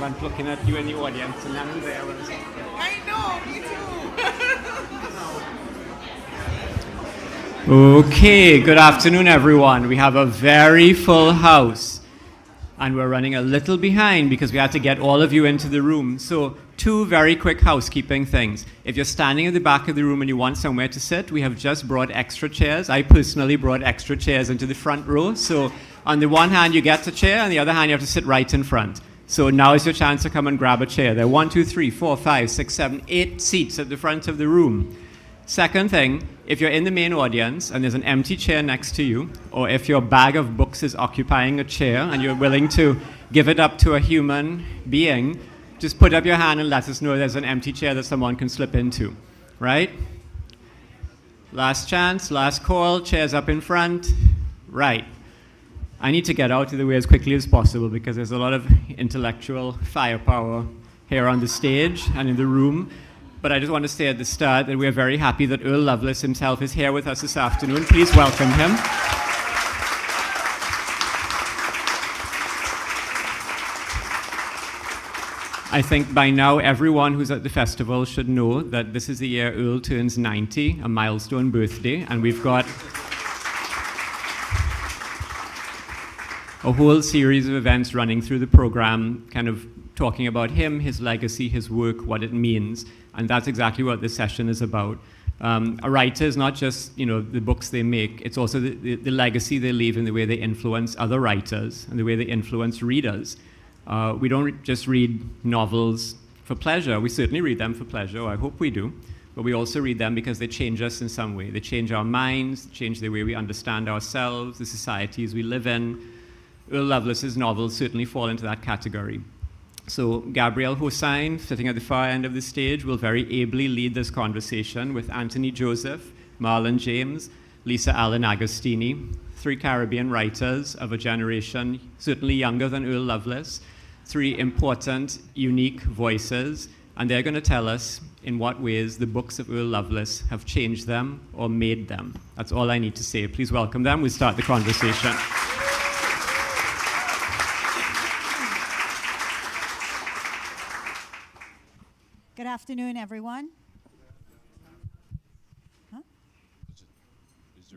relevant looking at you in the audience and then there was... I know, me too. Okay, good afternoon, everyone. We have a very full house. And we're running a little behind because we had to get all of you into the room. So 2 very quick housekeeping things. If you're standing at the back of the room and you want somewhere to sit, we have just brought extra chairs. I personally brought extra chairs into the front row. So on the one hand, you get a chair, on the other hand, you have to sit right in front. So now is your chance to come and grab a chair. There are 1, 2, 3, 4, 5, 6, 7, 8 seats at the front of the room. Second thing, if you're in the main audience and there's an empty chair next to you, or if your bag of books is occupying a chair and you're willing to give it up to a human being, just put up your hand and let us know there's an empty chair that someone can slip into, right? Last chance, last call, chairs up in front. Right. I need to get out of the way as quickly as possible because there's a lot of intellectual firepower here on the stage and in the room. But I just want to say at the start that we're very happy that Earl Lovelace himself is here with us this afternoon. Please welcome him. I think by now everyone who's at the festival should know that this is the year Earl turns 90, a milestone birthday, and we've got a whole series of events running through the program, kind of talking about him, his legacy, his work, what it means. And that's exactly what this session is about. A writer is not just the books they make, it's also the legacy they leave in the way they influence other writers and the way they influence readers. We don't just read novels for pleasure. We certainly read them for pleasure, I hope we do. But we also read them because they change us in some way. They change our minds, change the way we understand ourselves, the societies we live in. Earl Lovelace's novels certainly fall into that category. So Gabrielle Hosein, sitting at the far end of the stage, will very ably lead this conversation with Anthony Joseph, Marlon James, Lisa Allen-Agostini, 3 Caribbean writers of a generation certainly younger than Earl Lovelace, 3 important, unique voices, and they're going to tell us in what ways the books of Earl Lovelace have changed them or made them. That's all I need to say. Please welcome them. We'll start the conversation. Good afternoon, everyone. Huh?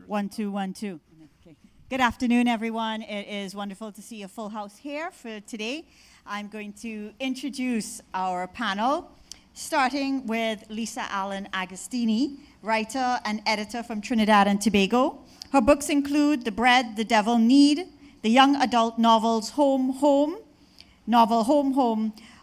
1, 2, 1, 2. Okay. Good afternoon, everyone. It is wonderful to see a full house here for today. I'm going to introduce our panel, starting with Lisa Allen-Agostini, writer and editor from Trinidad and Tobago. Her books include The Bread the Devil Need, the young adult novels Home, Home,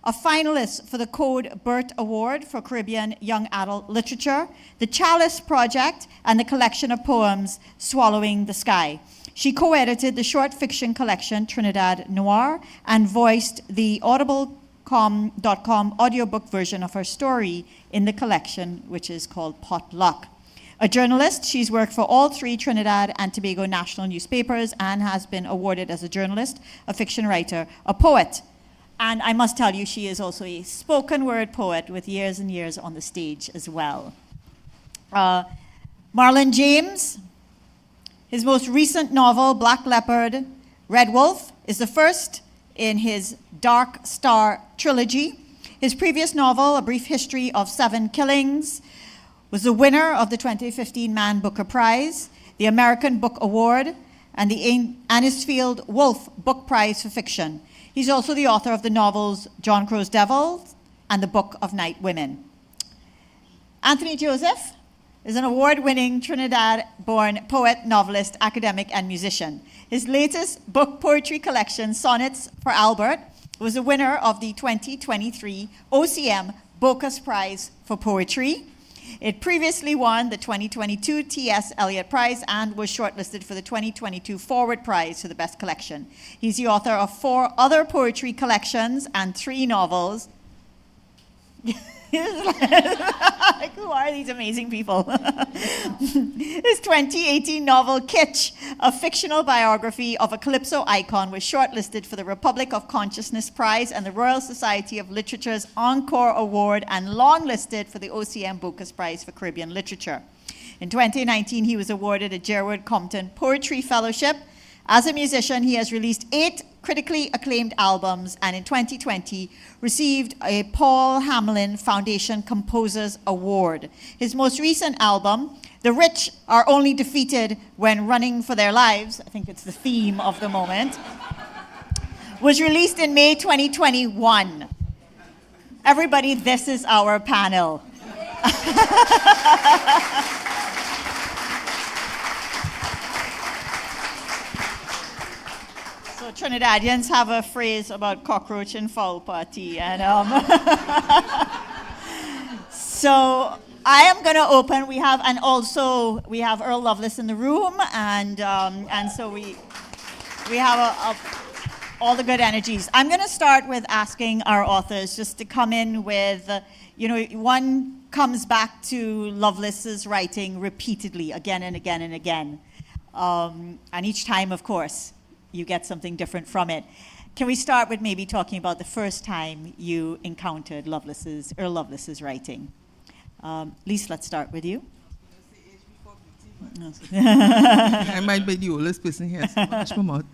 a finalist for the Code Burt Award for Caribbean Young Adult Literature, the Chalice Project, and the collection of poems Swallowing the Sky. She co-edited the short fiction collection Trinidad Noir and voiced the audible.com audiobook version of her story in the collection, which is called Potluck. A journalist, she's worked for all 3 Trinidad and Tobago national newspapers and has been awarded as a journalist, a fiction writer, a poet. And I must tell you, she is also a spoken word poet with years and years on the stage as well. Marlon James, his most recent novel, Black Leopard, Red Wolf, is the first in his Dark Star trilogy. His previous novel, A Brief History of 7 Killings, was the winner of the 2015 Man Booker Prize, the American Book Award, and the Anisfield Wolf Book Prize for Fiction. He's also the author of the novels John Crow's Devil and The Book of Night Women. Anthony Joseph is an award-winning Trinidad-born poet, novelist, academic, and musician. His latest book poetry collection, Sonnets for Albert, was the winner of the 2023 OCM Bocas Prize for Poetry. It previously won the 2022 T.S. Eliot Prize and was shortlisted for the 2022 Forward Prize for the Best Collection. He's the author of 4 other poetry collections and 3 novels. Like, who are these amazing people? His 2018 novel, Kitsch, a fictional biography of a Calypso icon, was shortlisted for the Republic of Consciousness Prize and the Royal Society of Literature's Encore Award and longlisted for the OCM Bocas Prize for Caribbean Literature. In 2019, he was awarded a Gerard Compton Poetry Fellowship As a musician, he has released 8 critically acclaimed albums and in 2020 received a Paul Hamlin Foundation Composers Award. His most recent album, The Rich Are Only Defeated When Running for Their Lives, I think it's the theme of the moment, was released in May 2021. Everybody, this is our panel. So Trinidadians have a phrase about cockroach and fowl party. And so I am going to open. We have Earl Lovelace in the room, and so we have all the good energies. I'm going to start with asking our authors just to come in with, one comes back to Lovelace's writing repeatedly, again and again and again. And each time, of course, you get something different from it. Can we start with maybe talking about the first time you encountered Earl Lovelace's writing? Lisa, let's start with you. I might be the oldest person here, so watch my mouth.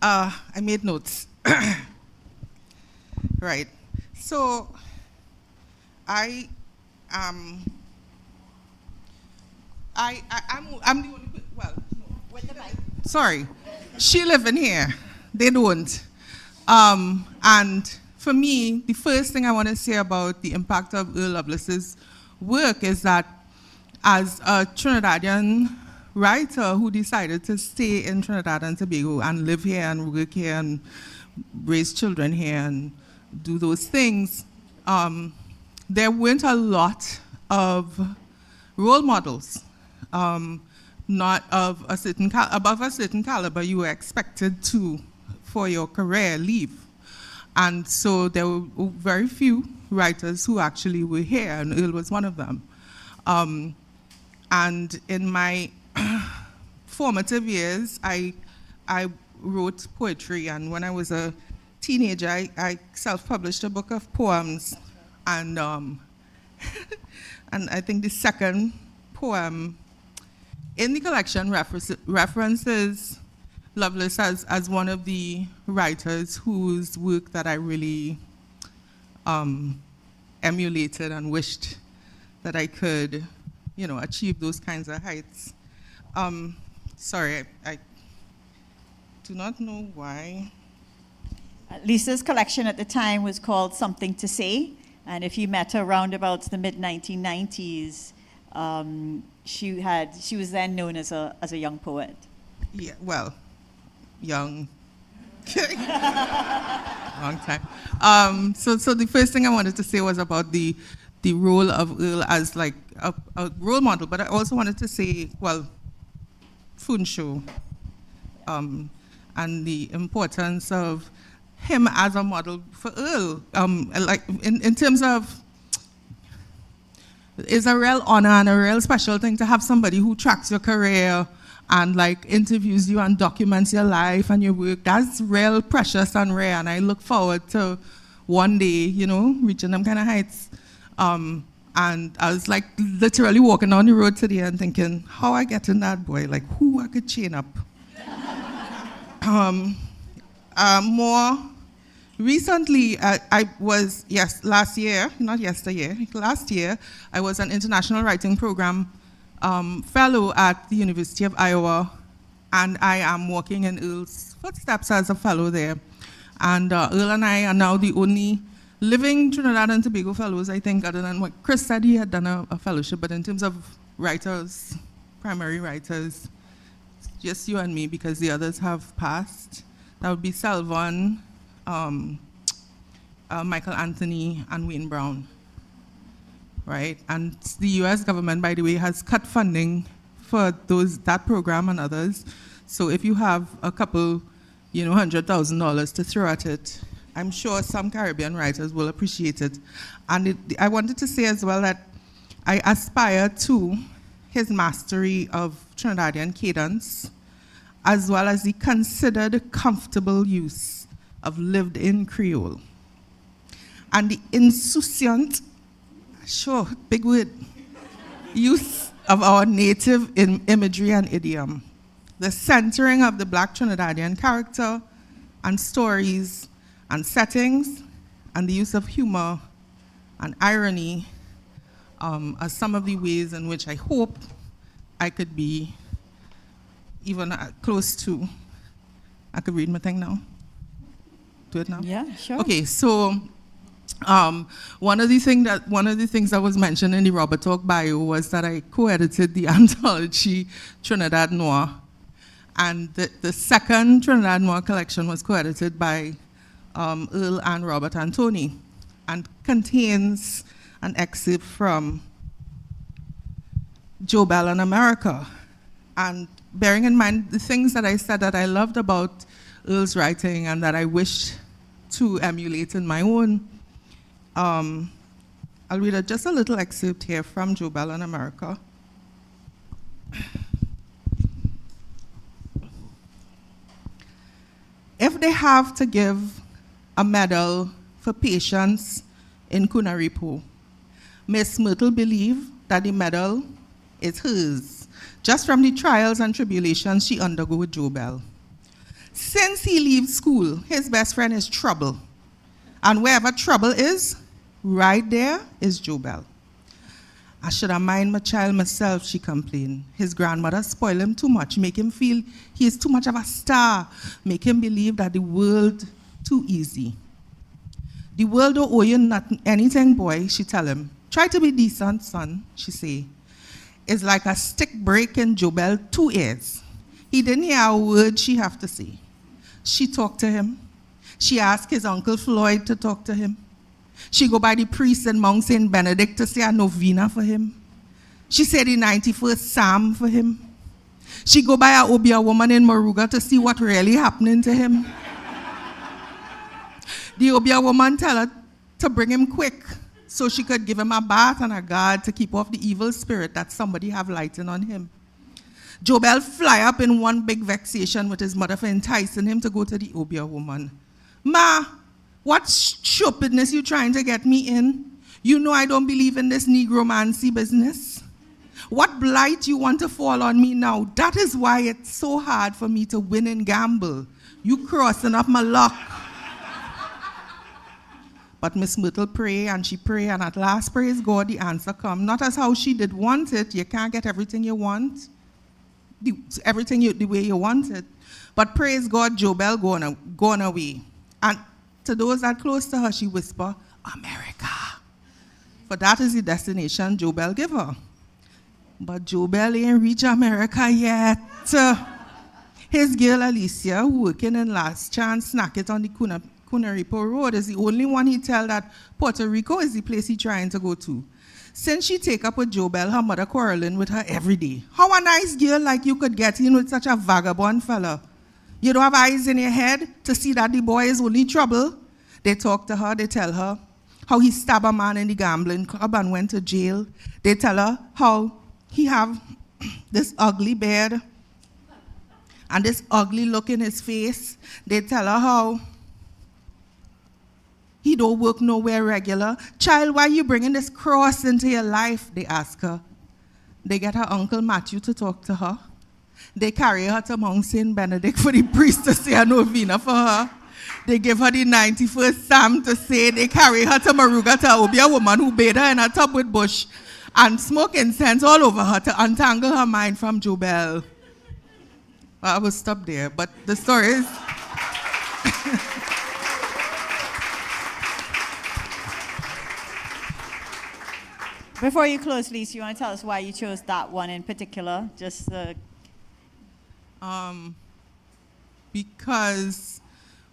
I made notes. Right. So I'm the only, well, With the mic. sorry, she live in here. They don't. And for me, the first thing I want to say about the impact of Earl Lovelace's work is that as a Trinidadian writer who decided to stay in Trinidad and Tobago and live here and work here and raise children here and do those things, there weren't a lot of role models. Not of a certain above a certain caliber you were expected to, for your career, leave. And so there were very few writers who actually were here, and Earl was one of them. And in my formative years, I wrote poetry, and when I was a teenager, I self-published a book of poems, and and I think the second poem in the collection references Lovelace as one of the writers whose work that I really emulated and wished that I could, achieve those kinds of heights. Sorry, I do not know why. Lisa's collection at the time was called Something to Say, and if you met her around about the mid-1990s, she was then known as a young poet. Yeah, well, young. Long time. So the first thing I wanted to say was about the role of Earl as like a role model, but I also wanted to say, well, Funsho, and the importance of him as a model for Earl. Like in terms of, it's a real honor and a real special thing to have somebody who tracks your career and like interviews you and documents your life and your work. That's real precious and rare, and I look forward to one day, reaching them kind of heights. And I was like literally walking down the road today and thinking, how I get in that boy, like who I could chain up. More recently, I was, last year, not yesteryear, last year, I was an international writing program fellow at the University of Iowa, and I am walking in Earl's footsteps as a fellow there. And Earl and I are now the only living Trinidad and Tobago fellows, I think, other than what Chris said, he had done a fellowship, but in terms of writers, primary writers, just you and me, because the others have passed. That would be Selvon, Michael Anthony, and Wayne Brown, right? And the US government, by the way, has cut funding for that program and others. So if you have a couple, $100,000 to throw at it, I'm sure some Caribbean writers will appreciate it. And I wanted to say as well that I aspire to his mastery of Trinidadian cadence, as well as the considered, comfortable use of lived-in Creole. And the insouciant, sure, big word, use of our native imagery and idiom. the centering of the Black Trinidadian character and stories and settings, and the use of humor and irony are some of the ways in which I hope I could be even close to. I could read my thing now. Do it now? Yeah, sure. Okay, so one of the things that was mentioned in the Robert Talk bio was that I co-edited the anthology Trinidad Noir, and the second Trinidad Noir collection was co-edited by Earl and Robert Antoni, and contains an excerpt from Joe Bell in America. And bearing in mind the things that I said that I loved about Earl's writing and that I wish to emulate in my own, I'll read just a little excerpt here from Joe Bell in America. If they have to give a medal for patience in Kunaripo, Miss Myrtle believed that the medal is hers, just from the trials and tribulations she undergo with Joe Bell. Since he leaves school, his best friend is trouble. And wherever trouble is, right there is Joe Bell. I should have mind my child myself, she complained. His grandmother spoiled him too much, make him feel he is too much of a star, make him believe that the world too easy. The world don't owe you nothing, anything, boy, she tell him. Try to be decent, son, she say. It's like a stick break in Joe Bell 2 ears. He didn't hear a word she have to say. She talked to him. She asked his Uncle Floyd to talk to him. She go by the priest in Mount St. Benedict to say a novena for him. She said the 91st Psalm for him. She go by a Obia woman in Moruga to see what really happening to him. The Obia woman tell her to bring him quick so she could give him a bath and a guard to keep off the evil spirit that somebody have lighting on him. Joe Bell fly up in one big vexation with his mother for enticing him to go to the Obia woman. Ma, what stupidness you trying to get me in? You know I don't believe in this negromancy business. What blight you want to fall on me now? That is why it's so hard for me to win and gamble. You crossing up my luck. But Miss Myrtle pray and she pray, and at last, praise God, the answer come. Not as how she did want it. You can't get everything you want, the way you want it. But praise God, Joe Bell gone away. And to those that close to her, she whisper, America. For that is the destination Joe Bell give her. But Joe Bell ain't reach America yet. His girl Alicia, working in Last Chance, snack it on the Kunaripo Road, is the only one he tell that Puerto Rico is the place he trying to go to. Since she take up with Joe Bell, her mother quarreling with her every day. How a nice girl like you could get in with such a vagabond fella? You don't have eyes in your head to see that the boy is only trouble? They talk to her, they tell her how he stabbed a man in the gambling club and went to jail. They tell her how he have this ugly beard and this ugly look in his face. They tell her how he don't work nowhere regular. Child, why you bringing this cross into your life? They ask her. They get her Uncle Matthew to talk to her. They carry her to Mount St. Benedict for the priest to say a novena for her. They give her the 91st Psalm to say. They carry her to Moruga to Obia woman who bathed her in a tub with bush and smoke incense all over her to untangle her mind from Joe Bell. Well, I will stop there, but the story is... Before you close, Lisa, you want to tell us why you chose that one in particular? Because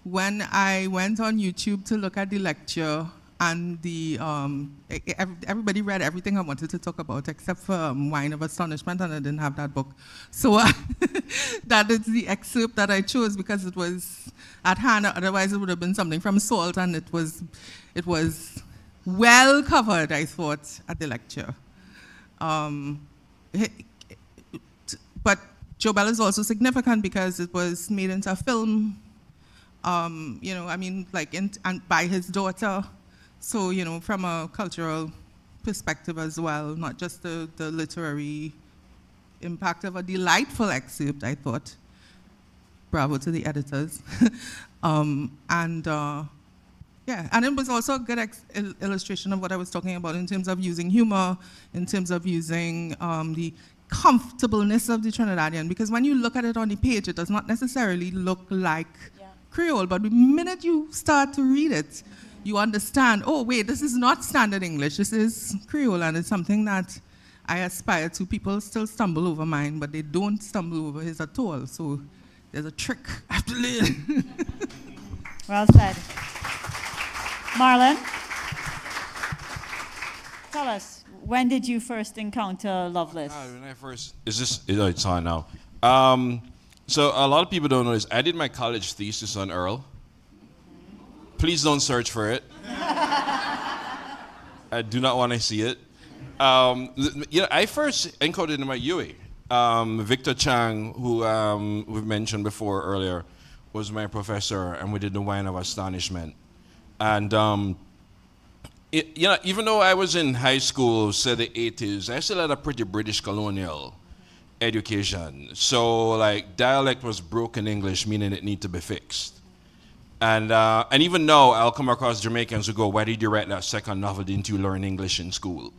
when I went on YouTube to look at the lecture, and everybody read everything I wanted to talk about except for Wine of Astonishment, and I didn't have that book. So that is the excerpt that I chose because it was at hand. Otherwise, it would have been something from Salt, and it was well covered, I thought, at the lecture. But Joe Bell is also significant because it was made into a film, and by his daughter. So, from a cultural perspective as well, not just the literary impact of a delightful excerpt, I thought. Bravo to the editors. And it was also a good illustration of what I was talking about in terms of using humor, in terms of using the comfortableness of the Trinidadian, because when you look at it on the page, it does not necessarily look like Creole, but the minute you start to read it, you understand, oh wait, this is not standard English, this is Creole, and it's something that I aspire to. People still stumble over mine, but they don't stumble over his at all, so there's a trick I have to learn. Well said. Marlon, tell us, when did you first encounter Lovelace? It's on now. So a lot of people don't know this. I did my college thesis on Earl. Please don't search for it. I do not want to see it. I first encountered him at UA. Victor Chang, who we've mentioned before earlier, was my professor, and we did the Wine of Astonishment. And even though I was in high school, say the 80s, I still had a pretty British colonial education. So like dialect was broken English, meaning it needed to be fixed. And even now, I'll come across Jamaicans who go, why did you write that second novel? Didn't you learn English in school?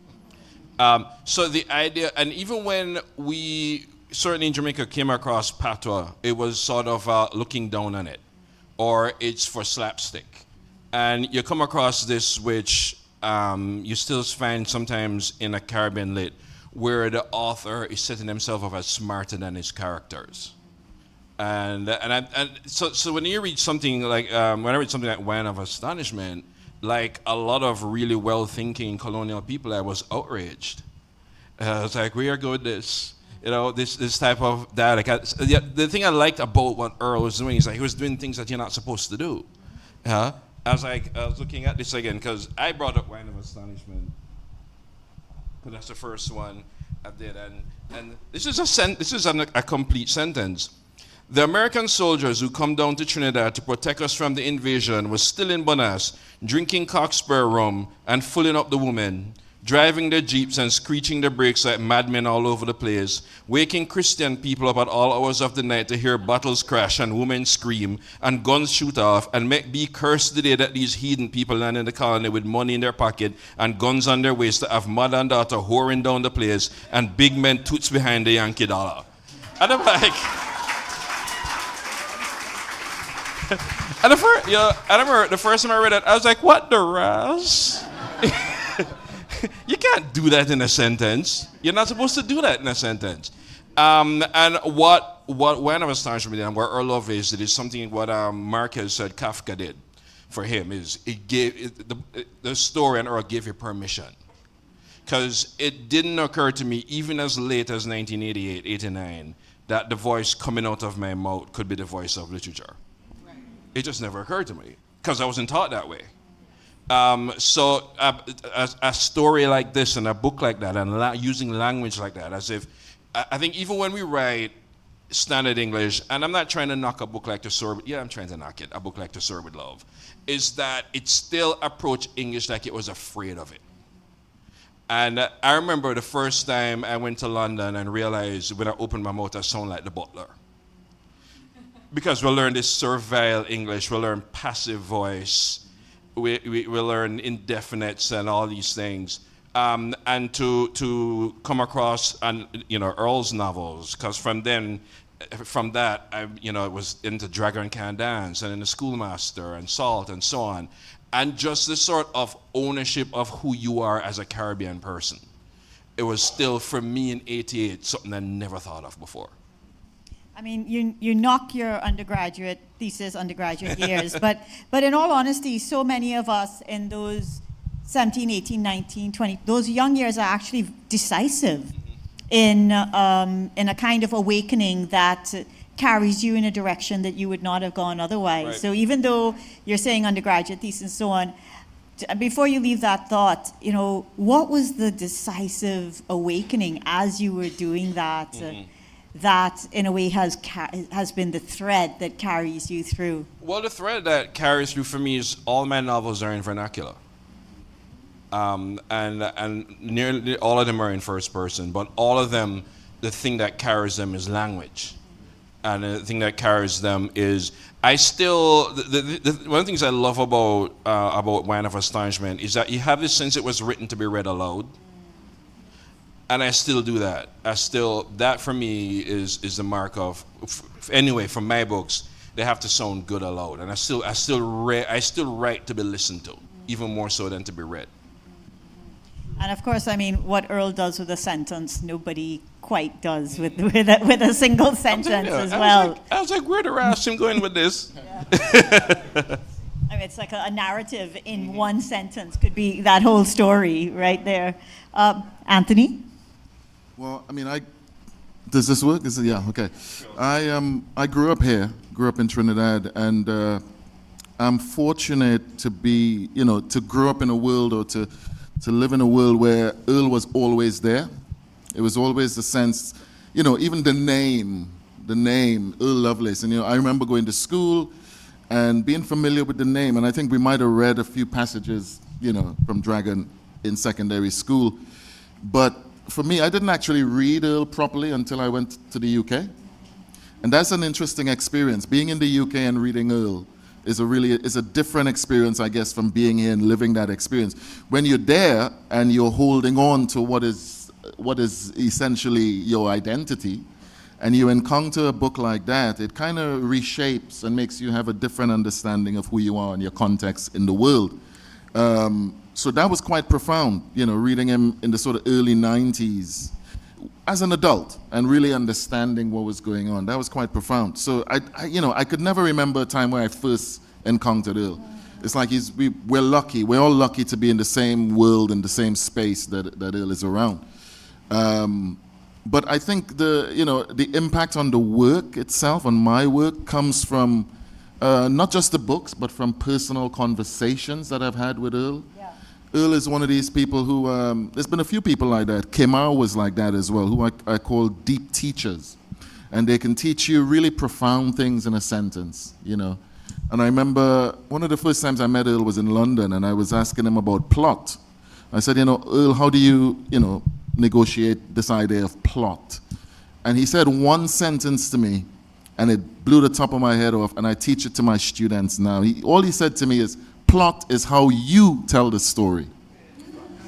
So the idea, and even when we, certainly in Jamaica, came across patois, it was sort of looking down on it, or it's for slapstick. And you come across this, which you still find sometimes in a Caribbean lit, where the author is setting himself up as smarter than his characters. So when you read something like, when I read something like Wine of Astonishment, like a lot of really well-thinking colonial people, I was outraged. I was like, where go with this? You know, this type of dialect. The thing I liked about what Earl was doing is that he was doing things that you're not supposed to do. I was looking at this again, because I brought up Wine of Astonishment, because that's the first one I did, and this is a complete sentence. The American soldiers who come down to Trinidad to protect us from the invasion were still in Bonas, drinking cockspur rum and fooling up the women, driving their jeeps and screeching their brakes like madmen all over the place, waking Christian people up at all hours of the night to hear bottles crash and women scream and guns shoot off, and make be cursed the day that these heathen people land in the colony with money in their pocket and guns on their waist to have mother and daughter whoring down the place and big men toots behind the Yankee dollar. And I'm like... And I remember the first time I read it, I was like, what the ras? You can't do that in a sentence. You're not supposed to do that in a sentence. And what Wine of Astonishment and what Earl Lovelace did is something what Marquez said Kafka did for him, is it gave the story, and Earl gave you permission. Because it didn't occur to me, even as late as 1988, 89, that the voice coming out of my mouth could be the voice of literature. It just never occurred to me, because I wasn't taught that way. So a story like this and a book like that and using language like that, as if, I think even when we write standard English, and I'm not trying to knock a book like To Soar, I'm trying to knock it, a book like To Soar with Love, is that it still approached English like it was afraid of it. And I remember the first time I went to London and realized when I opened my mouth I sound like the butler. Because we'll learn this servile English, we'll learn passive voice, we'll learn indefinites and all these things. And to come across Earl's novels, because from that, I was into Dragon Can Dance and in the Schoolmaster and Salt and so on. And just this sort of ownership of who you are as a Caribbean person. It was still, for me in 88, something I never thought of before. I mean, you knock your undergraduate years, but in all honesty, so many of us in those 17, 18, 19, 20, those young years are actually decisive in a kind of awakening that carries you in a direction that you would not have gone otherwise. Right. So even though you're saying undergraduate thesis and so on, before you leave that thought, what was the decisive awakening as you were doing that? That in a way has been the thread that carries you through? Well, the thread that carries through for me is all my novels are in vernacular. And nearly all of them are in first person, but all of them the thing that carries them is language. And the thing that carries them is, I still, one of the things I love about Wine of Astonishment is that you have this sense it was written to be read aloud. And I still do that. That for me is the mark of, anyway, from my books, they have to sound good aloud. And I still write to be listened to, even more so than to be read. And of course, I mean, what Earl does with a sentence, nobody quite does with a single sentence as well. I was like, where the rest him going with this? I mean, it's like a narrative in one sentence could be that whole story right there. Anthony? Well, I mean, does this work? Yeah, okay. I grew up here, grew up in Trinidad, and I'm fortunate to be, to grow up in a world or to live in a world where Earl was always there. It was always the sense, even the name, Earl Lovelace. And, I remember going to school and being familiar with the name. And I think we might have read a few passages, from Dragon in secondary school. But for me, I didn't actually read Earl properly until I went to the UK. And that's an interesting experience. Being in the UK and reading Earl is a different experience, I guess, from being here and living that experience. When you're there and you're holding on to what is essentially your identity, and you encounter a book like that, it kind of reshapes and makes you have a different understanding of who you are and your context in the world. So that was quite profound, reading him in the sort of early 90s as an adult and really understanding what was going on. That was quite profound. So I could never remember a time where I first encountered Earl. It's like we're lucky. We're all lucky to be in the same world, in the same space that Earl is around. But I think the impact on the work itself, on my work, comes from not just the books, but from personal conversations that I've had with Earl. Yeah. Earl is one of these people who, there's been a few people like that. Kemar was like that as well, who I call deep teachers. And they can teach you really profound things in a sentence, And I remember one of the first times I met Earl was in London, and I was asking him about plot. I said, Earl, how do you, negotiate this idea of plot? And he said one sentence to me, and it blew the top of my head off, and I teach it to my students now. All he said to me is, plot is how you tell the story.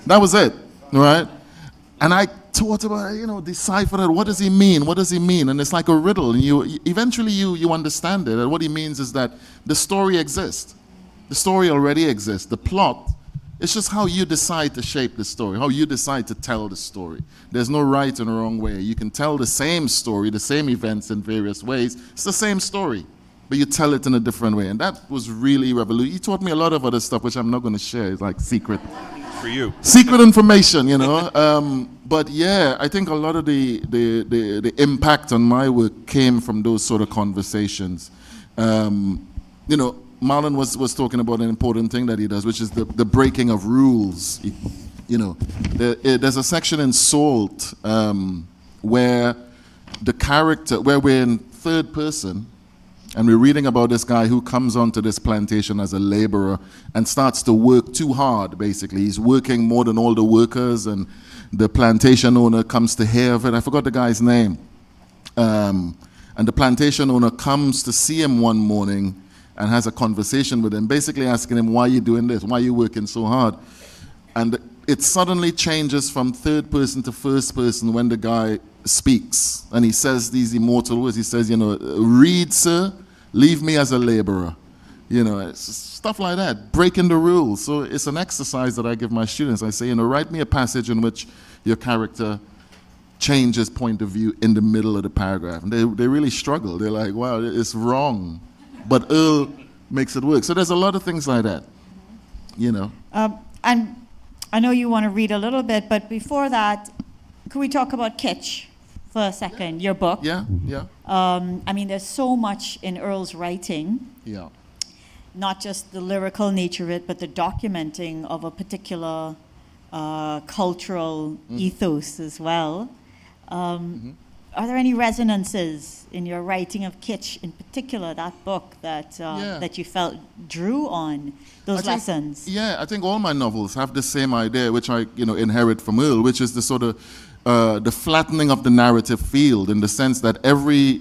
That was it, right? And I taught about, decipher that. What does he mean? What does he mean? And it's like a riddle. And eventually you understand it. And what he means is that the story exists. The story already exists. The plot, it's just how you decide to shape the story, how you decide to tell the story. There's no right and wrong way. You can tell the same story, the same events in various ways. It's the same story, but you tell it in a different way. And that was really revolutionary. He taught me a lot of other stuff, which I'm not going to share. It's like secret. For you. Secret information, But yeah, I think a lot of the impact on my work came from those sort of conversations. Marlon was talking about an important thing that he does, which is the breaking of rules. There's a section in Salt where we're in third person, and we're reading about this guy who comes onto this plantation as a laborer and starts to work too hard, basically. He's working more than all the workers, and the plantation owner comes to hear of it. I forgot the guy's name. And the plantation owner comes to see him one morning and has a conversation with him, basically asking him, why are you doing this? Why are you working so hard? And it suddenly changes from third person to first person when the guy speaks. And he says these immortal words. He says, read, sir, leave me as a laborer. It's stuff like that, breaking the rules. So it's an exercise that I give my students. I say, write me a passage in which your character changes point of view in the middle of the paragraph. And they really struggle. They're like, wow, it's wrong. But Earl makes it work. So there's a lot of things like that, And I know you want to read a little bit, but before that, could we talk about Kitsch for a second, your book? Yeah. There's so much in Earl's writing. Yeah. Not just the lyrical nature of it, but the documenting of a particular cultural ethos as well. Are there any resonances in your writing of Kitsch, in particular, that book that you felt drew on those lessons? I think all my novels have the same idea, which I inherit from Earl, which is the sort of the flattening of the narrative field, in the sense that every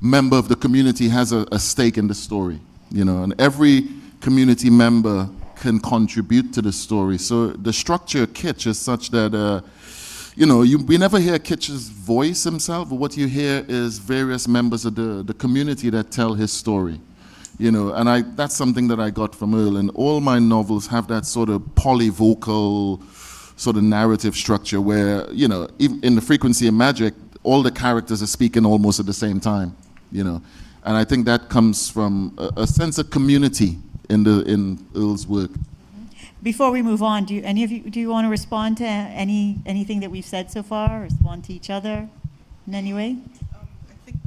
member of the community has a stake in the story, you know, and every community member can contribute to the story. So the structure of Kitch is such that, you know, we never hear Kitch's voice himself, but what you hear is various members of the community that tell his story, you know, and that's something that I got from Earl, and all my novels have that sort of polyvocal sort of narrative structure where, you know, in The Frequency of Magic, all the characters are speaking almost at the same time, you know, and I think that comes from a sense of community in Earl's work. Before we move on, do you want to respond to anything that we've said so far? Respond to each other in any way? I think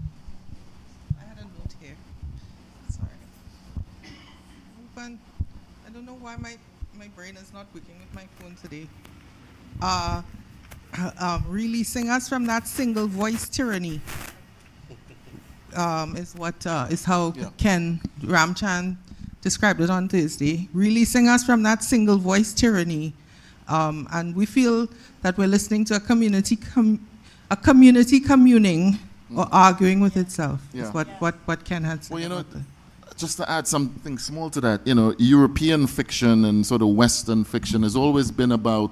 I had a note here. Sorry. But I don't know why my brain is not working with my phone today. Releasing us from that single voice tyranny is how Ken Ramchan described it on Thursday. Releasing us from that single voice tyranny, and we feel that we're listening to a community communing or arguing with itself. Yeah. Is what Ken had said. Well, you know, about that. just to add something small to that, you know, European fiction and sort of Western fiction has always been about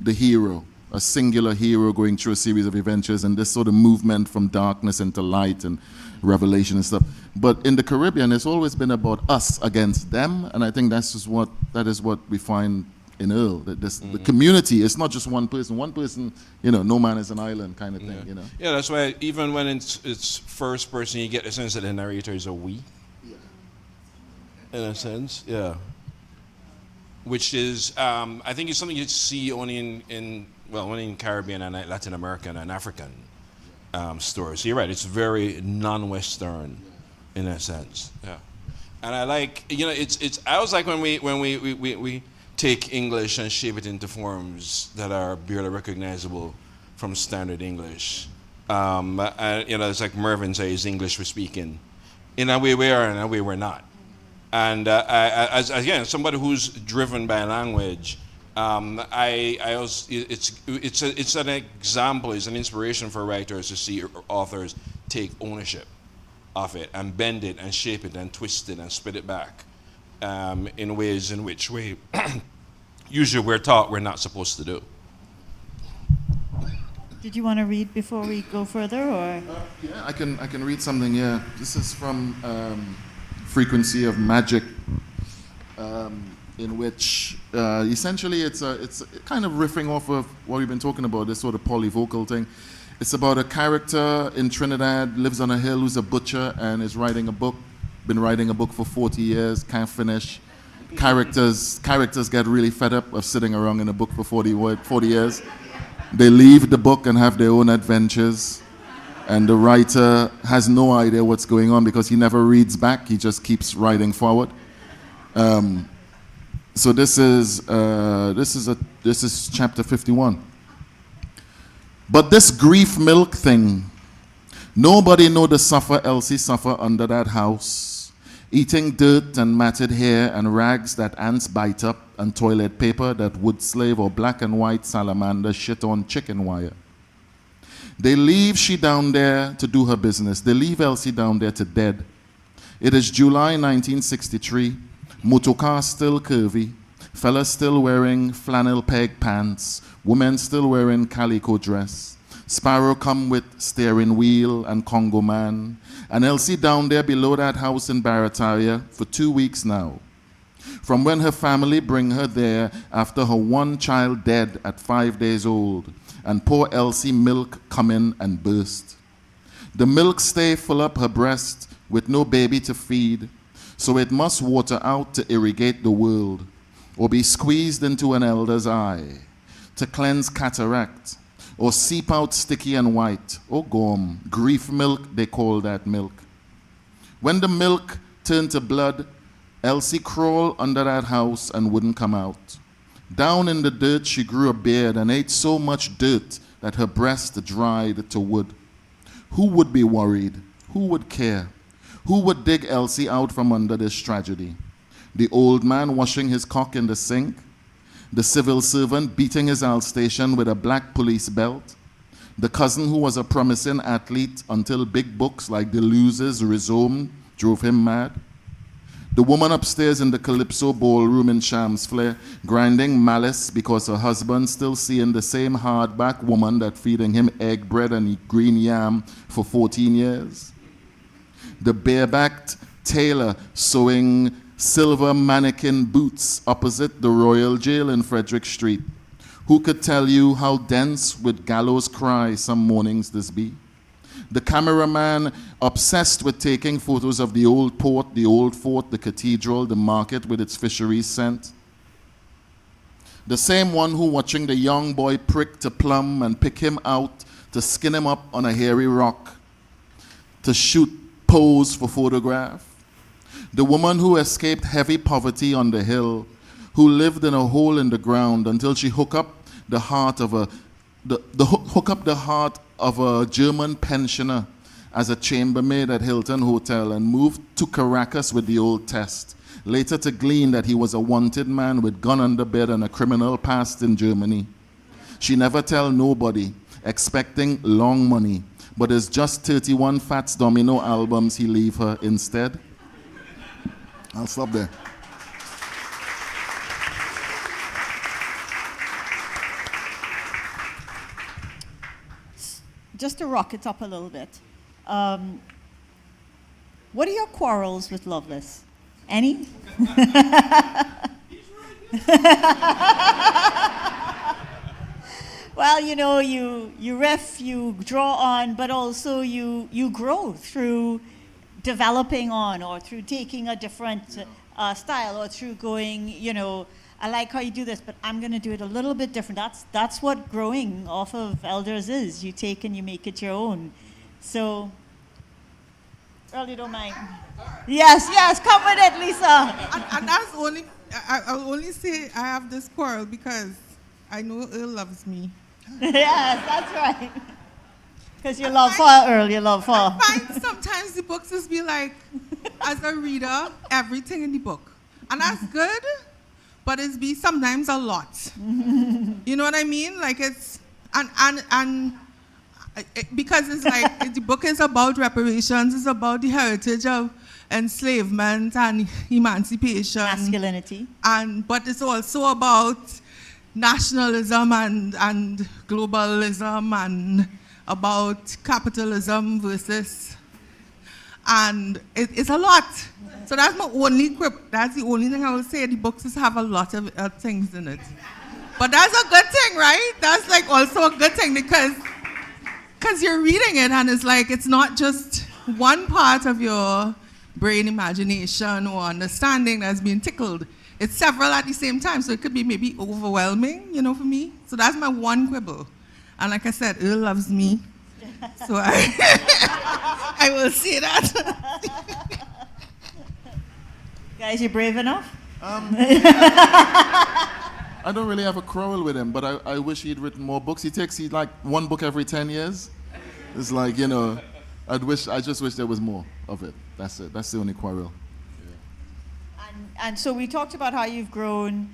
the hero, a singular hero going through a series of adventures, and this sort of movement from darkness into light and revelation and stuff. But in the Caribbean, it's always been about us against them, and I think that is what we find in Earl. That the community is not just one person. One person, you know, no man is an island kind of thing. You know. Yeah, that's why even when it's first person, you get the sense that the narrator is a we. In a sense, yeah. Which is, I think it's something you see only only in Caribbean and Latin American and African stories. So you're right, it's very non-Western in a sense, yeah. And I like, you know, I always like when we take English and shape it into forms that are barely recognizable from standard English. And, you know, it's like Mervyn says, English we're speaking. In a way we are, in a way we're not. And again, somebody who's driven by language, it's an example, it's an inspiration for writers to see authors take ownership of it and bend it and shape it and twist it and spit it back in ways in which we usually we're taught we're not supposed to do. Did you want to read before we go further, or? Yeah, I can read something. Yeah, this is from Frequency of Magic, in which essentially it's kind of riffing off of what we've been talking about, this sort of polyvocal thing. It's about a character in Trinidad, lives on a hill, who's a butcher and is writing a book, been writing a book for 40 years, can't finish. Characters get really fed up of sitting around in a book for 40 years. They leave the book and have their own adventures. And the writer has no idea what's going on because he never reads back. He just keeps writing forward. So this is chapter 51. But this grief milk thing, nobody know the suffer Elsie suffer under that house, eating dirt and matted hair and rags that ants bite up and toilet paper that wood slave or black and white salamander shit on chicken wire. They leave she down there to do her business. They leave Elsie down there to dead. It is July 1963. Motorcar still curvy. Fellas still wearing flannel peg pants. Women still wearing calico dress. Sparrow come with steering wheel and Congo man. And Elsie down there below that house in Barataria for 2 weeks now. From when her family bring her there after her one child dead at 5 days old. And poor Elsie milk come in and burst. The milk stay full up her breast with no baby to feed, so it must water out to irrigate the world, or be squeezed into an elder's eye, to cleanse cataract, or seep out sticky and white, or gum, grief milk they call that milk. When the milk turned to blood, Elsie crawled under that house and wouldn't come out. Down in the dirt she grew a beard and ate so much dirt that her breast dried to wood. Who would be worried? Who would care? Who would dig Elsie out from under this tragedy? The old man washing his cock in the sink? the civil servant beating his outstation with a black police belt, the cousin who was a promising athlete until big books like Deleuze's Rhizome drove him mad, the woman upstairs in the Calypso ballroom in Shams Flair grinding malice because her husband still seeing the same hardback woman that feeding him egg bread and green yam for 14 years, the barebacked tailor sewing silver mannequin boots opposite the Royal Jail in Frederick Street. Who could tell you how dense with gallows cry some mornings this be? The cameraman obsessed with taking photos of the old port, the old fort, the cathedral, the market with its fisheries scent. The same one who watching the young boy prick to plumb and pick him out to skin him up on a hairy rock, to shoot pose for photograph. The woman who escaped heavy poverty on the hill, who lived in a hole in the ground until she hook up the heart of a German pensioner as a chambermaid at Hilton Hotel and moved to Caracas with the old test, later to glean that he was a wanted man with gun under bed and a criminal past in Germany. She never tell nobody, expecting long money, but it's just 31 Fats Domino albums he leave her instead. I'll stop there. Just to rock it up a little bit, what are your quarrels with Lovelace? Any? Well, you know, you riff, you draw on, but also you grow through developing on, or through taking a different style, or through going, you know, I like how you do this, but I'm going to do it a little bit different. That's what growing off of elders is. You take and you make it your own. So, Earl, you don't mind? Yes, come with it, Lisa. And that's only, I'll only say I have this quarrel because I know Earl loves me. Yes, that's right. Because you love her, Earl, you love her. I find sometimes the books just be like, as a reader, everything in the book. And that's good. But it's be sometimes a lot. You know what I mean? Like it's, because it's like, the book is about reparations, it's about the heritage of enslavement and emancipation. Masculinity. But it's also about nationalism and globalism and about capitalism versus, and it's a lot. So that's my only quip. That's the only thing I will say. The books just have a lot of things in it. But that's a good thing, right? That's like also a good thing because you're reading it and it's like it's not just one part of your brain imagination or understanding that's being tickled. It's several at the same time, so it could be maybe overwhelming, you know, for me. So that's my one quibble. And like I said, Earl loves me. So I will say that. Guys, you brave enough? I don't really have a quarrel with him, but I wish he'd written more books. He like one book every 10 years. It's like, you know, I just wish there was more of it. That's it. That's the only quarrel. And so we talked about how you've grown,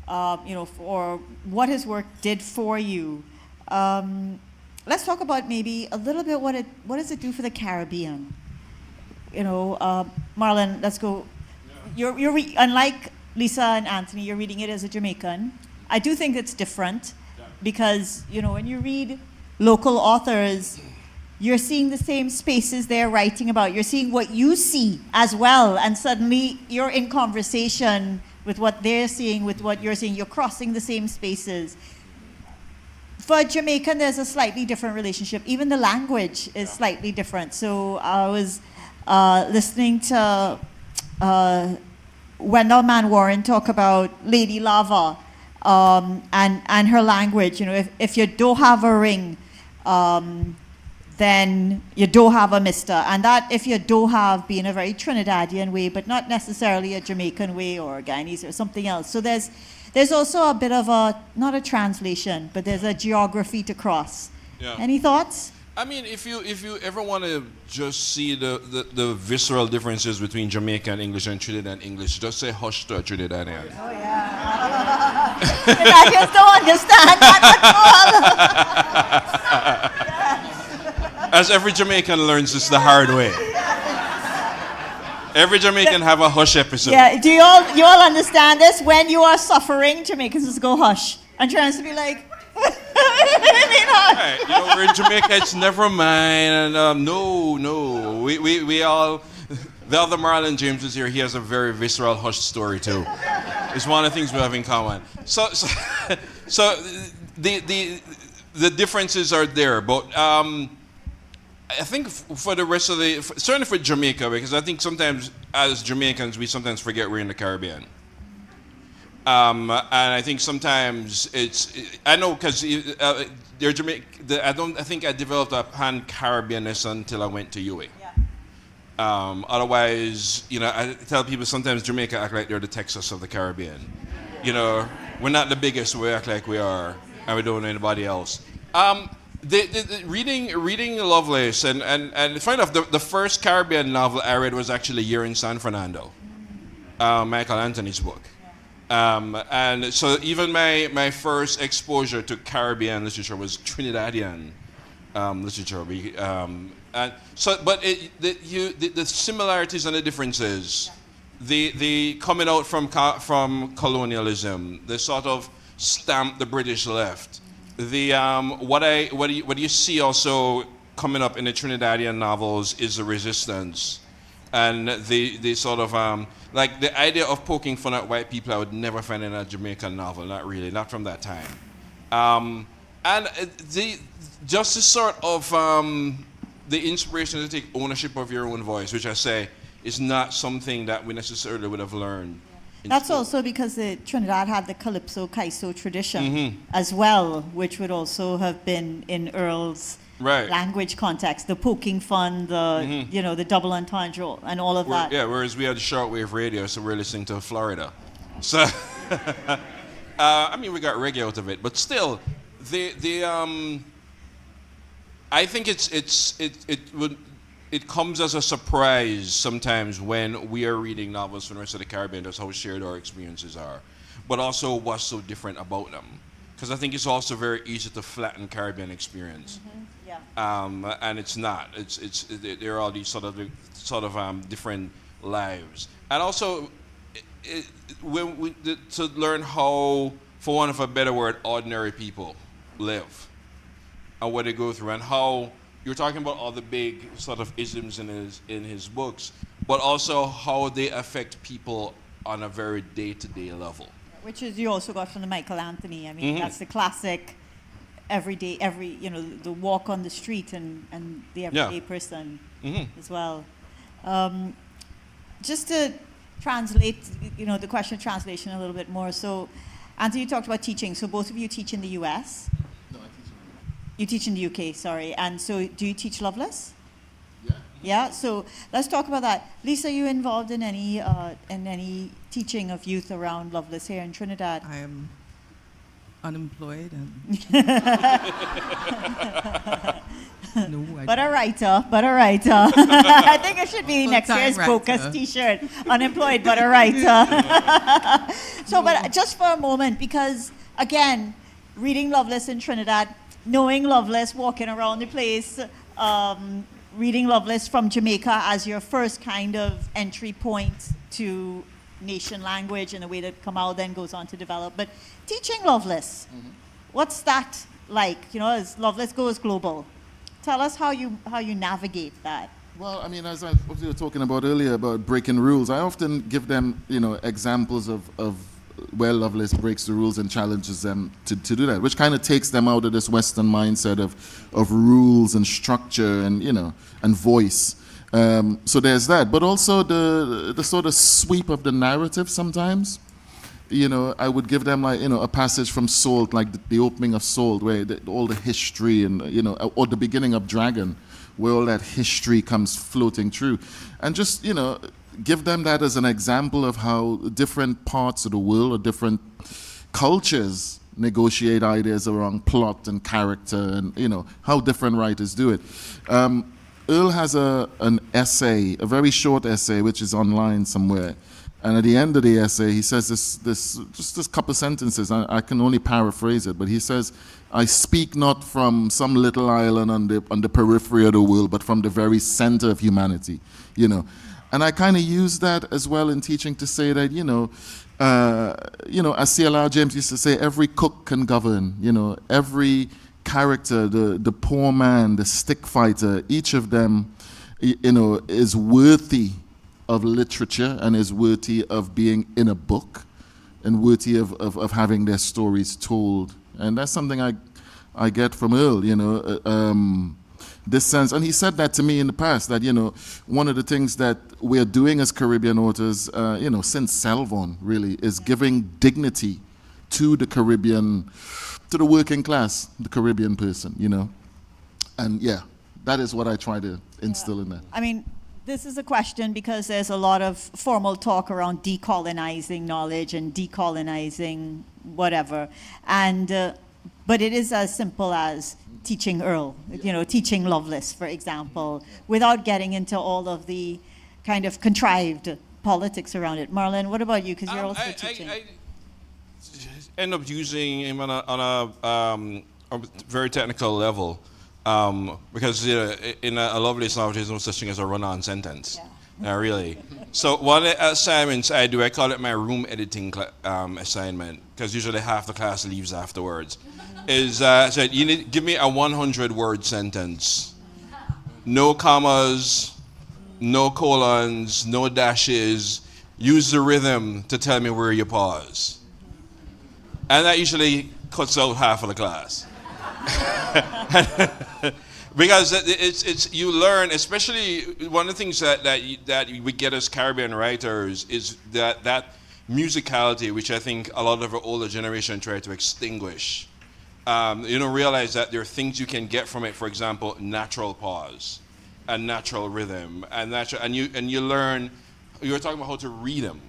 you know, for what his work did for you. Let's talk about maybe a little bit what does it do for the Caribbean? You know, Marlon, let's go. You're unlike Lisa and Anthony, you're reading it as a Jamaican. I do think it's different because, you know, when you read local authors, you're seeing the same spaces they're writing about. You're seeing what you see as well, and suddenly you're in conversation with what they're seeing, with what you're seeing. You're crossing the same spaces. For a Jamaican, there's a slightly different relationship. Even the language is slightly different. So I was listening to Wendell Manwaring talk about Lady Lava and her language. You know, if you don't have a ring, then you don't have a mister. And that if you don't have being a very Trinidadian way, but not necessarily a Jamaican way or a Guyanese or something else. So there's also a bit of not a translation, but there's a geography to cross. Yeah. Any thoughts? I mean, if you ever want to just see the visceral differences between Jamaican English and Trinidad English, just say hush to a Trinidadian. Oh, yeah. Trinidadians don't understand that at all. As every Jamaican learns this the hard way. Every Jamaican have a hush episode. Yeah, do you all understand this? When you are suffering, Jamaicans just go hush. And trying to be like, Right. You know, we're in Jamaica, it's never mind. And no. We all, the other Marlon James is here, he has a very visceral hush story too. It's one of the things we have in common. So the differences are there, but I think for the rest of certainly for Jamaica, because I think sometimes as Jamaicans we sometimes forget we're in the Caribbean. And I think sometimes I know because they're Jamaica. I think I developed a pan-Caribbeanness until I went to UA. yeah. Otherwise, you know, I tell people sometimes Jamaica act like they're the Texas of the Caribbean. You know, we're not the biggest, we act like we are, and we don't know anybody else. Reading Lovelace and funny enough, the first Caribbean novel I read was actually Year in San Fernando, Michael Anthony's book. And so even my first exposure to Caribbean literature was Trinidadian literature. And so, but the similarities and the differences, the coming out from colonialism, the sort of stamp the British left. What do you see also coming up in the Trinidadian novels is the resistance, and the sort of like the idea of poking fun at white people I would never find in a Jamaican novel, not from that time, and just the sort of the inspiration to take ownership of your own voice, which I say is not something that we necessarily would have learned. That's also because Trinidad had the Calypso Kaiso tradition as well, which would also have been in Earl's language context, the poking fun, the double entendre and all of that. Yeah, whereas we had shortwave radio, so we're listening to Florida. So, I mean, we got reggae out of it, but still, I think it comes as a surprise sometimes when we are reading novels from the rest of the Caribbean, just how shared our experiences are, but also what's so different about them. Because I think it's also very easy to flatten Caribbean experience. Yeah. And it's not. There are all these sort of different lives, and also to learn how, for want of a better word, ordinary people live and what they go through, and how you're talking about all the big sort of isms in his books, but also how they affect people on a very day-to-day level. Which is you also got from the Michael Anthony. I mean, that's the classic everyday, the walk on the street and the everyday person as well. Just to translate, the question of translation a little bit more. So, Anthony, you talked about teaching. So both of you teach in the U.S.? No, I teach in You teach in the UK, sorry. And so do you teach Lovelace? Yeah. Yeah, so let's talk about that. Lisa, are you involved in any teaching of youth around Lovelace here in Trinidad? I am unemployed and no, But a writer. I think it should be next Full-time year's writer. Focus t-shirt. Unemployed, but a writer. So, but just for a moment, because again, reading Lovelace in Trinidad, knowing Lovelace, walking around the place, reading Lovelace from Jamaica as your first kind of entry point to nation language and the way that Kamal then goes on to develop. But teaching Lovelace, what's that like? As Lovelace goes global, tell us how you navigate that. Well, I mean, as we were talking about earlier about breaking rules, I often give them, examples of where Lovelace breaks the rules and challenges them to do that, which kind of takes them out of this Western mindset of rules and structure and, and voice. So there's that. But also the sort of sweep of the narrative sometimes. I would give them a passage from Salt, like the opening of Salt, where all the history and, or the beginning of Dragon, where all that history comes floating through. And just, give them that as an example of how different parts of the world or different cultures negotiate ideas around plot and character and, how different writers do it. Earl has an essay, a very short essay, which is online somewhere, And at the end of the essay, he says this couple sentences. I can only paraphrase it, but he says, "I speak not from some little island on the periphery of the world, but from the very center of humanity." And I kind of use that as well in teaching to say that as C.L.R. James used to say, every cook can govern. Every character, the poor man, the stick fighter, each of them, is worthy of literature and is worthy of being in a book and worthy of having their stories told. And that's something I get from Earl, this sense. And he said that to me in the past, that, one of the things that we're doing as Caribbean authors, since Selvon, really, is giving dignity to the Caribbean, to the working class, the Caribbean person, And yeah, that is what I try to instill in that. I mean, this is a question because there's a lot of formal talk around decolonizing knowledge and decolonizing whatever. And but it is as simple as teaching Earl, teaching Lovelace, for example, without getting into all of the kind of contrived politics around it. Marlon, what about you? Because you're also teaching. I end up using him on a very technical level. Because in a Lovelace novel, there's no such thing as a run-on sentence. Yeah. Really. So one of the assignments I do, I call it my room editing assignment, because usually half the class leaves afterwards, is so you need to give me a 100-word sentence. No commas, no colons, no dashes. Use the rhythm to tell me where you pause. And that usually cuts out half of the class. Because it's you learn, especially one of the things that we get as Caribbean writers is that musicality, which I think a lot of our older generation try to extinguish. Realize that there are things you can get from it. For example, natural pause, and natural rhythm, and you learn. You were talking about how to read them.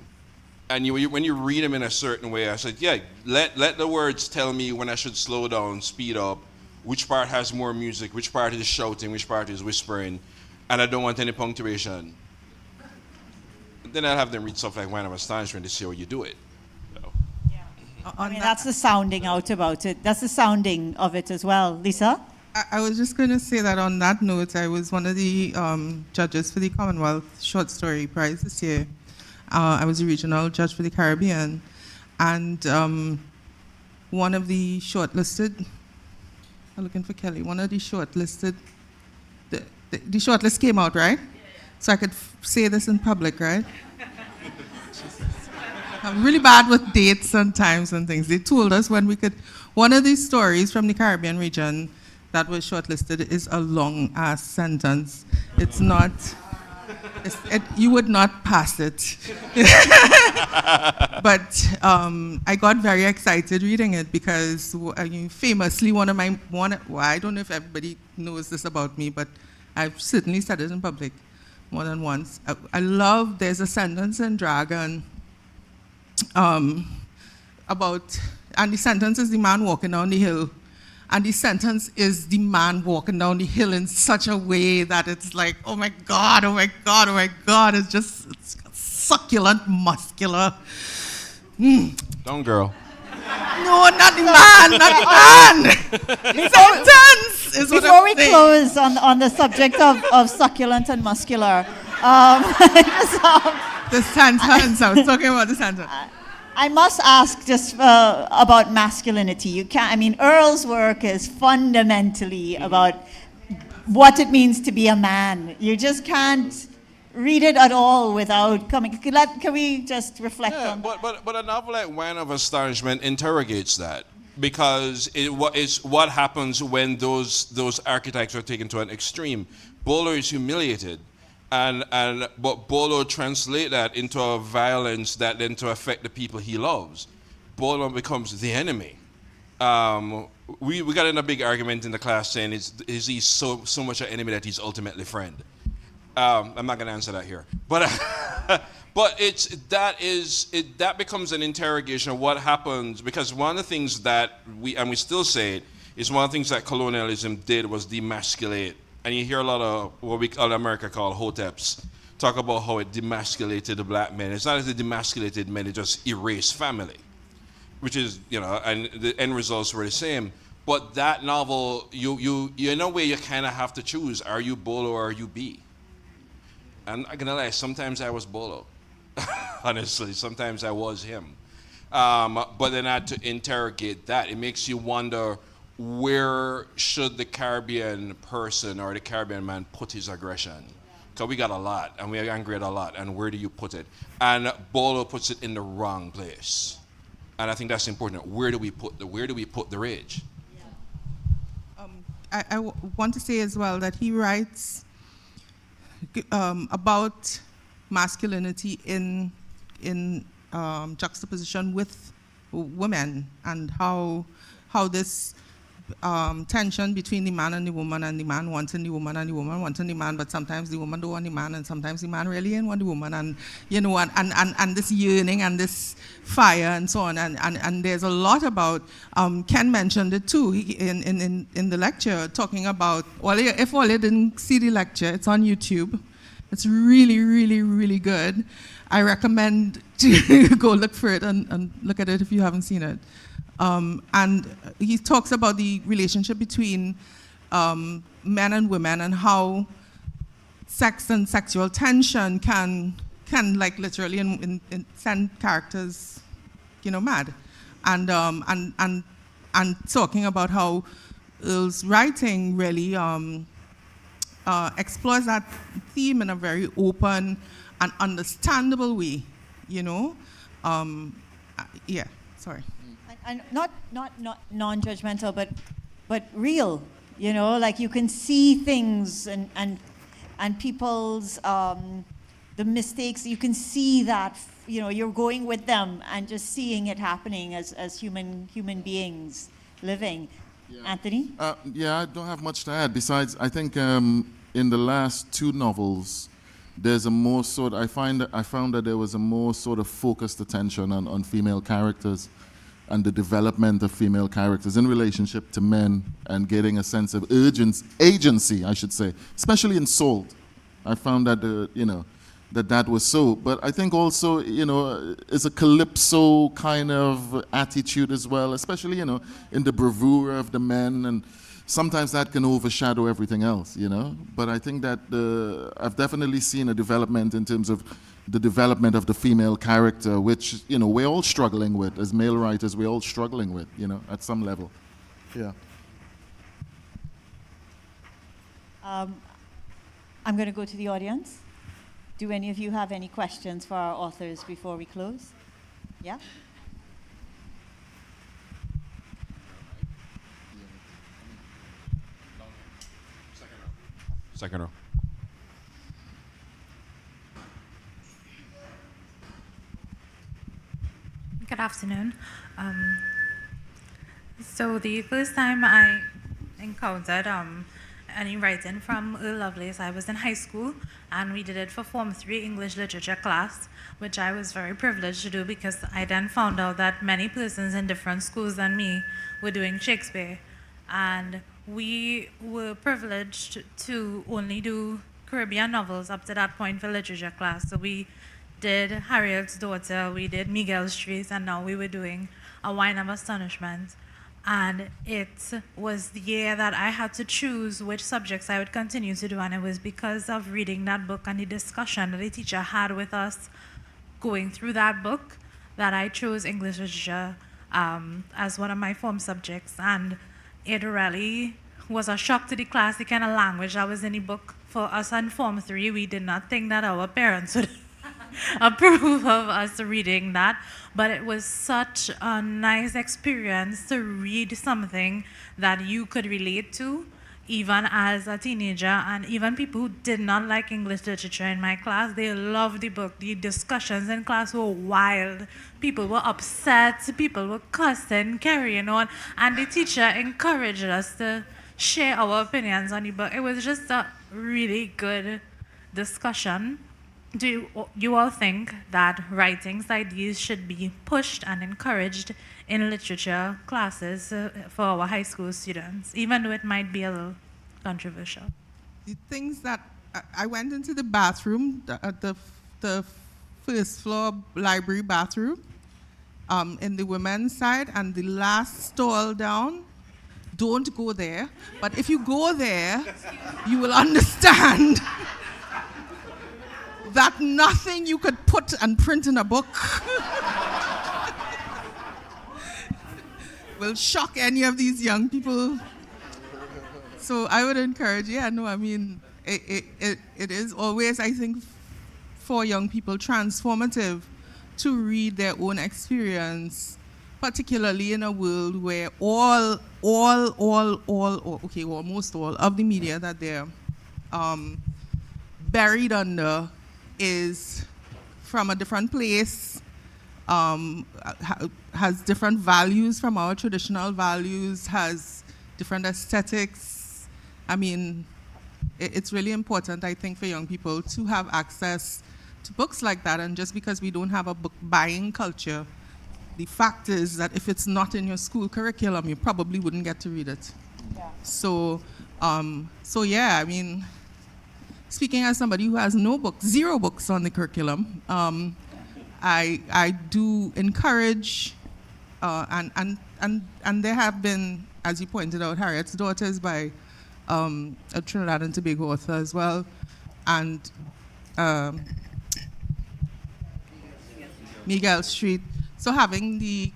And when you read them in a certain way, I said, let the words tell me when I should slow down, speed up, which part has more music, which part is shouting, which part is whispering, and I don't want any punctuation. Then I'll have them read stuff like Wine of Astonishment to see how you do it. So. Yeah. That's the sounding out about it. That's the sounding of it as well. Lisa? I was just going to say that on that note, I was one of the judges for the Commonwealth Short Story Prize this year. I was a regional judge for the Caribbean, and one of the shortlisted, I'm looking for Kelly, one of the shortlisted, the shortlist came out, right? So I could say this in public, right? I'm really bad with dates and times and things. They told us when we could, one of these stories from the Caribbean region that was shortlisted is a long-ass sentence. It's not... you would not pass it. But I got very excited reading it because famously I don't know if everybody knows this about me, but I've certainly said it in public more than once. There's a sentence in Dragon about, and the sentence is the man walking down the hill. And the sentence is the man walking down the hill in such a way that it's like, oh my God, oh my God, oh my God. It's succulent, muscular. Don't, girl. No, not the man, not the man. Sentence is what Before I'm we saying. close on the subject of succulent and muscular, the sentence, I was talking about the sentence. I must ask just about masculinity. You can't. Earl's work is fundamentally about what it means to be a man. You just can't read it at all without coming. Can we just reflect on that? But a novel like Wine of Astonishment interrogates that, because it's what happens when those archetypes are taken to an extreme. Bolo is humiliated. But Bolo translate that into a violence that then to affect the people he loves. Bolo becomes the enemy. We got in a big argument in the class saying is he so much an enemy that he's ultimately friend. I'm not gonna answer that here. But that becomes an interrogation of what happens, because one of the things that we still say it, is one of the things that colonialism did was demasculate. And you hear a lot of what we call in America call hoteps, talk about how it demasculated the black men. It's not as it demasculated men, it just erased family, which is, and the end results were the same. But that novel, you in a way, you kind of have to choose. Are you Bolo or are you B? And I'm gonna lie, sometimes I was Bolo. Honestly, sometimes I was him. But then I had to interrogate that. It makes you wonder, where should the Caribbean person or the Caribbean man put his aggression? Because we got a lot, and we're angry at a lot, and where do you put it? And Bolo puts it in the wrong place. And I think that's important. Where do we put the rage? I want to say as well that he writes about masculinity in juxtaposition with women, and how this tension between the man and the man wanting the woman and the woman wanting the man, but sometimes the woman don't want the man, and sometimes the man really ain't want the woman, and and this yearning and this fire and so on, and there's a lot about Ken mentioned it too in the lecture, talking about, if all you didn't see the lecture, it's on YouTube. It's really, really, really good. I recommend to go look for it and look at it if you haven't seen it. And he talks about the relationship between men and women, and how sex and sexual tension can like literally send characters, mad. And talking about how Earl's writing really explores that theme in a very open and understandable way, yeah, sorry. And not non-judgmental, but real, like you can see things and people's the mistakes. You can see that you're going with them and just seeing it happening as human beings living. Yeah. Anthony? Yeah, I don't have much to add. Besides, I think in the last two novels, there's a more sort. I found that there was a more sort of focused attention on female characters and the development of female characters in relationship to men, and getting a sense of agency, I should say, especially in Salt. I found that that was so. But I think also, it's a calypso kind of attitude as well, especially, in the bravura of the men, and sometimes that can overshadow everything else, But I think that I've definitely seen a development in terms of the development of the female character, which, we're all struggling with. As male writers, we're all struggling with, at some level. Yeah. I'm going to go to the audience. Do any of you have any questions for our authors before we close? Yeah? Second row. Good afternoon. So the first time I encountered any writing from Earl Lovelace, I was in high school, and we did it for Form 3 English Literature class, which I was very privileged to do, because I then found out that many persons in different schools than me were doing Shakespeare. And we were privileged to only do Caribbean novels up to that point for literature class. So we did Harriet's Daughter, we did Miguel Street, and now we were doing A Wine of Astonishment. And it was the year that I had to choose which subjects I would continue to do, and it was because of reading that book and the discussion that the teacher had with us going through that book that I chose English literature as one of my form subjects. And it really was a shock to the class, the kind of language that was in the book. For us in Form 3, we did not think that our parents would approve of us reading that, but it was such a nice experience to read something that you could relate to, even as a teenager. And even people who did not like English literature in my class, they loved the book. The discussions in class were wild. People were upset, people were cussing, carrying on, and the teacher encouraged us to share our opinions on the book. It was just a really good discussion. Do you all think that writings like these should be pushed and encouraged in literature classes for our high school students, even though it might be a little controversial? The things that I went into the bathroom, the first floor library bathroom, in the women's side, and the last stall down. Don't go there. But if you go there, you will understand that nothing you could put and print in a book will shock any of these young people. So I would encourage, it is always, I think, for young people transformative to read their own experience, particularly in a world where almost all of the media that they're buried under is from a different place, has different values from our traditional values, has different aesthetics. I mean, it's really important, I think, for young people to have access to books like that. And just because we don't have a book buying culture, the fact is that if it's not in your school curriculum, you probably wouldn't get to read it. Yeah. So yeah, I mean, speaking as somebody who has zero books on the curriculum, I do encourage, and there have been, as you pointed out, Harriet's Daughters by a Trinidad and Tobago author as well, and Miguel Street. So having the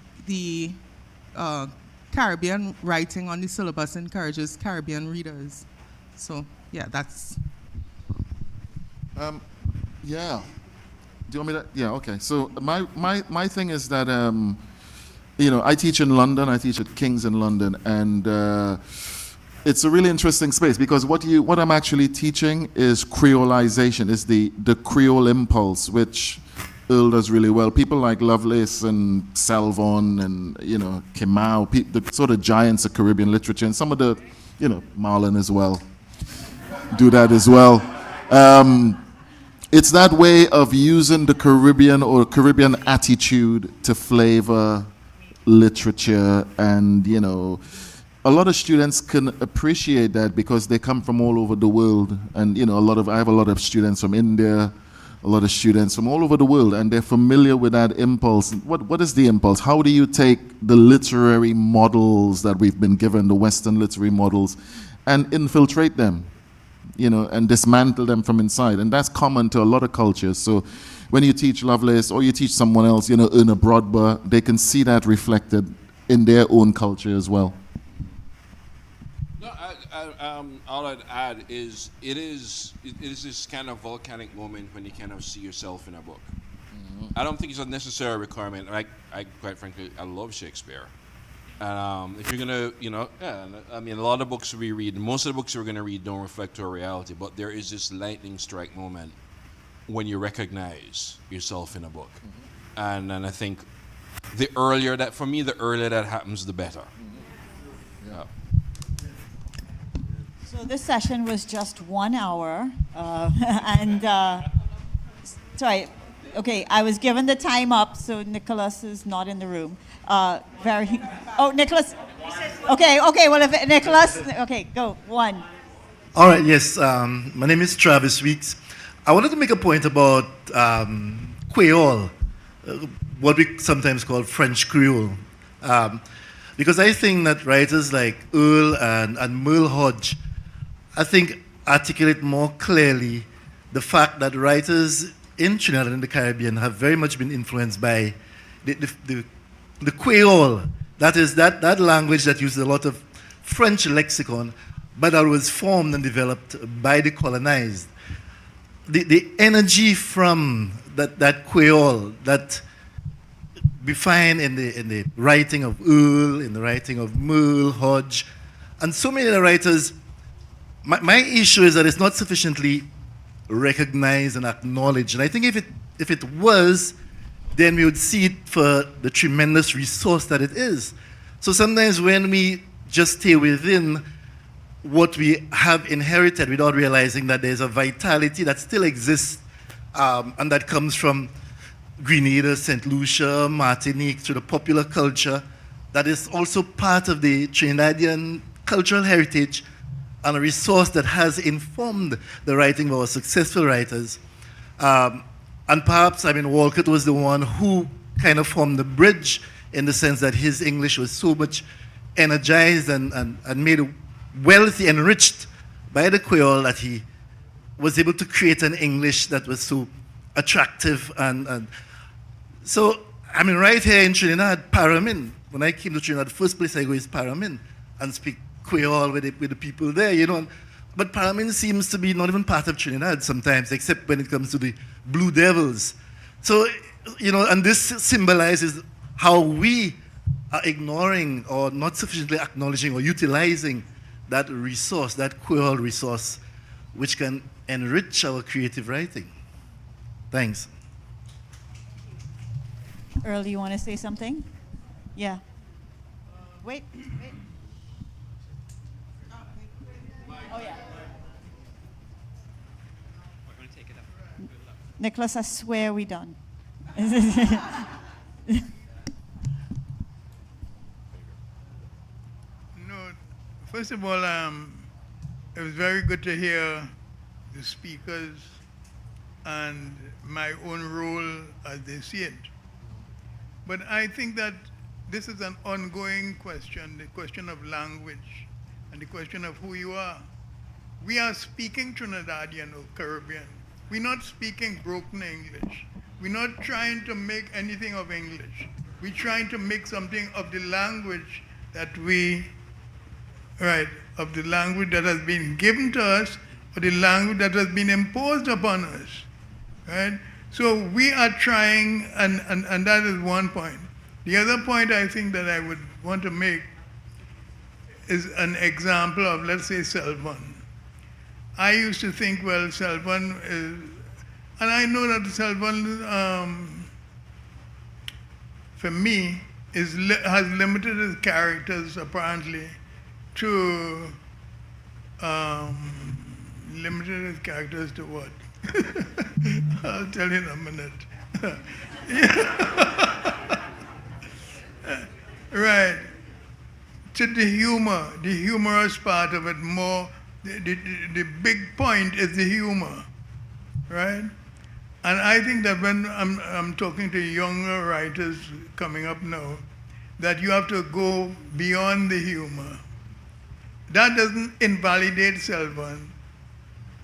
Caribbean writing on the syllabus encourages Caribbean readers. So yeah, that's. Yeah. Do you want me to? Yeah. Okay. So my thing is that I teach in London. I teach at King's in London, and it's a really interesting space because what I'm actually teaching is creolization, is the Creole impulse, which Earl does really well. People like Lovelace and Salvon and Kimau, the sort of giants of Caribbean literature, and some of the Marlon as well do that as well. It's that way of using the Caribbean or Caribbean attitude to flavor literature, and a lot of students can appreciate that because they come from all over the world, and I have a lot of students from India, a lot of students from all over the world, and they're familiar with that impulse. What is the impulse? How do you take the literary models that we've been given, the Western literary models, and infiltrate them, and dismantle them from inside? And that's common to a lot of cultures. So when you teach Lovelace or you teach someone else, Erna Brodber, they can see that reflected in their own culture as well. All I'd add is it is this kind of volcanic moment when you kind of see yourself in a book. Mm-hmm. I don't think it's a necessary requirement. I quite frankly, I love Shakespeare. If you're gonna, I mean, a lot of books we read, most of the books we're gonna read don't reflect our reality, but there is this lightning strike moment when you recognize yourself in a book. Mm-hmm. And I think the earlier that happens, the better. Mm-hmm. Yeah. So this session was just 1 hour, sorry, okay, I was given the time up, so Nicholas is not in the room. Nicholas, okay, well, if Nicholas, okay, go, one. All right, yes, my name is Travis Weeks. I wanted to make a point about Creole, what we sometimes call French Creole, because I think that writers like Earl and Merle Hodge, I think, articulate more clearly the fact that writers in Trinidad and the Caribbean have very much been influenced by the Creole. That is that language that uses a lot of French lexicon, but that was formed and developed by the colonized. The energy from that Creole that we find in the writing of Earl, in the writing of Merle Hodge, and so many other writers. My issue is that it's not sufficiently recognized and acknowledged. And I think if it was, then we would see it for the tremendous resource that it is. So sometimes when we just stay within what we have inherited without realizing that there's a vitality that still exists, and that comes from Grenada, St. Lucia, Martinique, to the popular culture, that is also part of the Trinidadian cultural heritage. and a resource that has informed the writing of our successful writers. And perhaps, Walcott was the one who kind of formed the bridge in the sense that his English was so much energized and made wealthy, enriched by the Creole, that he was able to create an English that was so attractive. And so, right here in Trinidad, Paramin, when I came to Trinidad, the first place I go is Paramin and speak Creole with the people there, But Paramin seems to be not even part of Trinidad sometimes, except when it comes to the Blue Devils. So, and this symbolizes how we are ignoring or not sufficiently acknowledging or utilizing that resource, that Creole resource, which can enrich our creative writing. Thanks. Earl, you want to say something? Yeah. Wait. Oh, yeah. Nicholas, I swear we done. First of all, it was very good to hear the speakers and my own role as they see it. But I think that this is an ongoing question, the question of language and the question of who you are. We are speaking Trinidadian or Caribbean. We're not speaking broken English. We're not trying to make anything of English. We're trying to make something of the language that of the language that has been given to us, or the language that has been imposed upon us, right? So we are trying, and that is one point. The other point I think that I would want to make is an example of, let's say, Selvon. I used to think, well, Selvon is, and I know that Selvon, for me, has limited his characters apparently to limited his characters to what? I'll tell you in a minute. Right. To the humor, the humorous part of it more. The big point is the humor, right? And I think that when I'm talking to younger writers coming up now, that you have to go beyond the humor. That doesn't invalidate Selvon.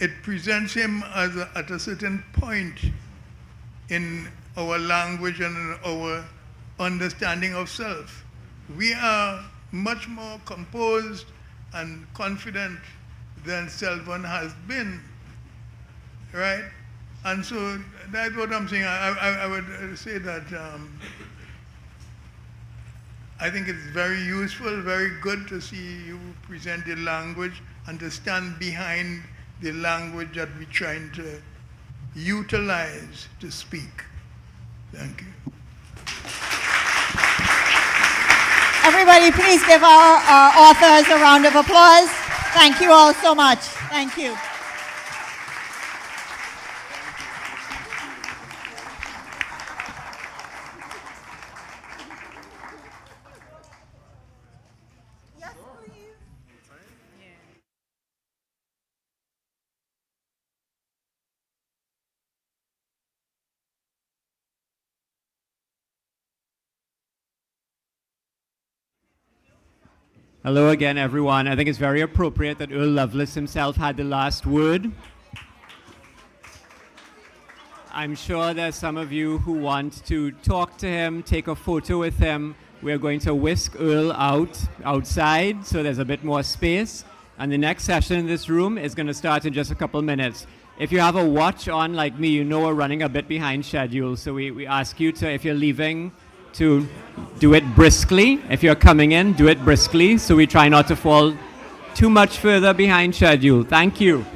It presents him as at a certain point in our language and in our understanding of self. We are much more composed and confident than Selvon has been, right? And so that's what I'm saying. I would say that I think it's very useful, very good to see you present the language and to stand behind the language that we're trying to utilize to speak. Thank you. Everybody, please give our authors a round of applause. Thank you all so much. Thank you. Hello again, everyone. I think it's very appropriate that Earl Lovelace himself had the last word. I'm sure there's some of you who want to talk to him, take a photo with him. We're going to whisk Earl outside, so there's a bit more space. And the next session in this room is going to start in just a couple minutes. If you have a watch on like me, you know we're running a bit behind schedule. So we ask you to, if you're leaving, to do it briskly. If you're coming in, do it briskly, so we try not to fall too much further behind schedule. Thank you.